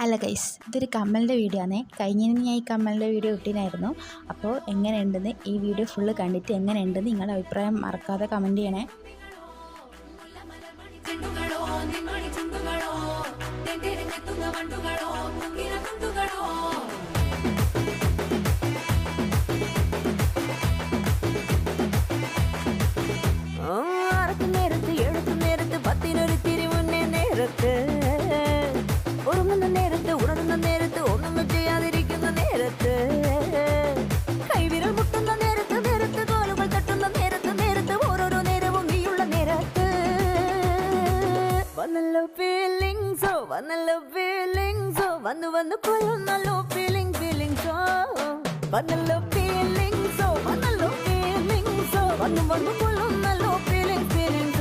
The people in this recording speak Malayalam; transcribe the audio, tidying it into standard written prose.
അല്ല ഗൈസ്, ഇതൊരു കമ്മലിൻ്റെ വീഡിയോ ആണേ. കഴിഞ്ഞതിന് ഞാൻ ഈ കമ്മലിൻ്റെ വീഡിയോ ഇട്ടിനായിരുന്നു. അപ്പോൾ എങ്ങനെയുണ്ടെന്ന് ഈ വീഡിയോ ഫുള്ള് കണ്ടിട്ട് എങ്ങനെയുണ്ടെന്ന് നിങ്ങളുടെ അഭിപ്രായം മറക്കാതെ കമൻറ്റ് ചെയ്യണേ. ഉറങ്ങുന്ന നേരത്ത് ഉണരുന്ന നേരത്ത് ഒന്നും ചെയ്യാതിരിക്കുന്ന നേരത്ത് കൈവിരൽ മുട്ടുന്ന നേരത്ത് നേരത്ത് തോലുകൾ തട്ടുന്ന നേരത്ത് നേരത്ത് ഓരോരോ നേരവും നീയുള്ള നേരത്ത് വന്നല്ലോ ഫീലിങ്സോ വന്നല്ലോ ഫീലിങ്സോ വന്നു വന്നു കൊള്ളുന്നല്ലോ ഫീലിങ്സോ വന്നല്ലോ ഫീലിങ്സോ വന്നല്ലോ ഫീലിങ്സോ വന്നു വന്നു കൊള്ളുന്നല്ലോ ഫീലിങ്സോ